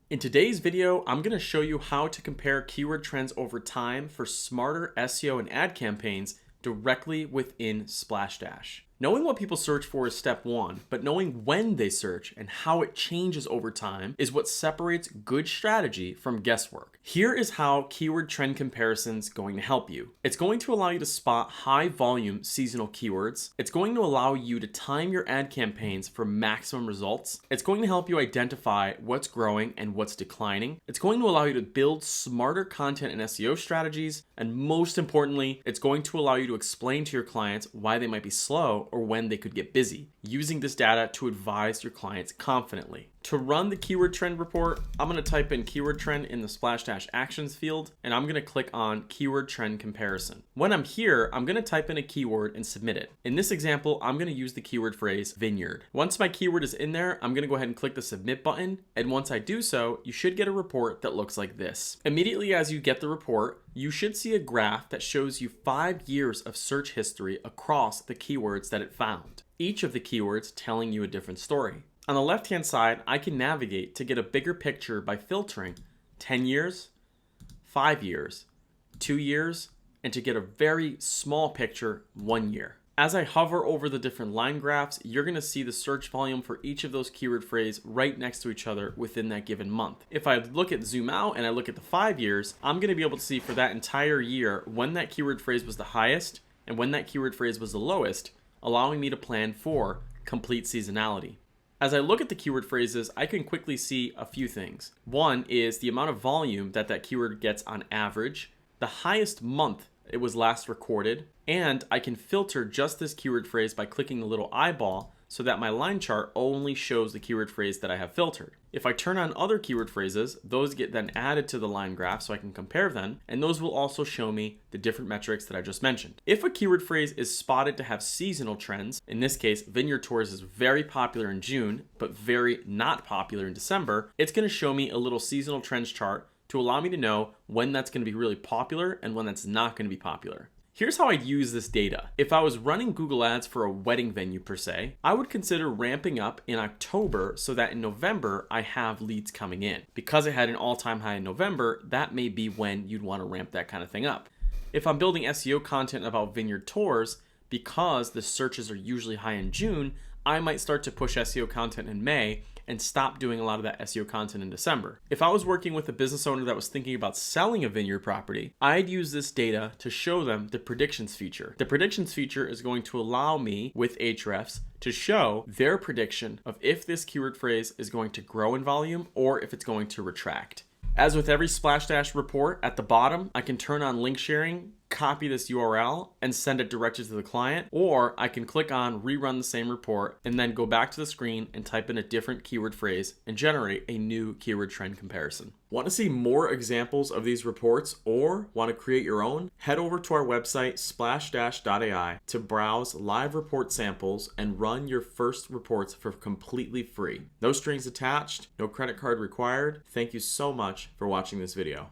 In today's video, I'm going to show you how to compare keyword trends over time for smarter SEO and ad campaigns directly within SplashDash. Knowing what people search for is step one, but knowing when they search and how it changes over time is what separates good strategy from guesswork. Here is how keyword trend comparison's going to help you. It's going to allow you to spot high volume seasonal keywords. It's going to allow you to time your ad campaigns for maximum results. It's going to help you identify what's growing and what's declining. It's going to allow you to build smarter content and SEO strategies. And most importantly, it's going to allow you to explain to your clients why they might be slow or when they could get busy, using this data to advise your clients confidently. To run the keyword trend report, I'm going to type in keyword trend in the SplashDash actions field, and I'm going to click on keyword trend comparison. When I'm here, I'm going to type in a keyword and submit it. In this example, I'm going to use the keyword phrase vineyard. Once my keyword is in there, I'm going to go ahead and click the submit button. And once I do so, you should get a report that looks like this. Immediately as you get the report, you should see a graph that shows you 5 years of search history across the keywords that it found. Each of the keywords telling you a different story. On the left-hand side, I can navigate to get a bigger picture by filtering 10 years, 5 years, 2 years, and to get a very small picture, 1 year. As I hover over the different line graphs, you're going to see the search volume for each of those keyword phrases right next to each other within that given month. If I zoom out and I look at the 5 years, I'm going to be able to see for that entire year when that keyword phrase was the highest and when that keyword phrase was the lowest, allowing me to plan for complete seasonality. As I look at the keyword phrases, I can quickly see a few things. One is the amount of volume that keyword gets on average, the highest month it was last recorded, and I can filter just this keyword phrase by clicking the little eyeball so that my line chart only shows the keyword phrase that I have filtered. If I turn on other keyword phrases, those get then added to the line graph so I can compare them, and those will also show me the different metrics that I just mentioned. If a keyword phrase is spotted to have seasonal trends, in this case, vineyard tours is very popular in June, but very not popular in December, it's going to show me a little seasonal trends chart to allow me to know when that's going to be really popular and when that's not going to be popular. Here's how I'd use this data. If I was running Google Ads for a wedding venue per se, I would consider ramping up in October so that in November I have leads coming in. Because I had an all-time high in November, that may be when you'd want to ramp that kind of thing up. If I'm building SEO content about vineyard tours, because the searches are usually high in June, I might start to push SEO content in May and stop doing a lot of that SEO content in December. If I was working with a business owner that was thinking about selling a vineyard property, I'd use this data to show them the predictions feature. The predictions feature is going to allow me with Ahrefs to show their prediction of if this keyword phrase is going to grow in volume or if it's going to retract. As with every SplashDash report, at the bottom, I can turn on link sharing, copy this URL, and send it directly to the client, or I can click on rerun the same report and then go back to the screen and type in a different keyword phrase and generate a new keyword trend comparison. Want to see more examples of these reports or want to create your own? Head over to our website, SplashDash.ai, to browse live report samples and run your first reports for completely free. No strings attached, no credit card required. Thank you so much for watching this video.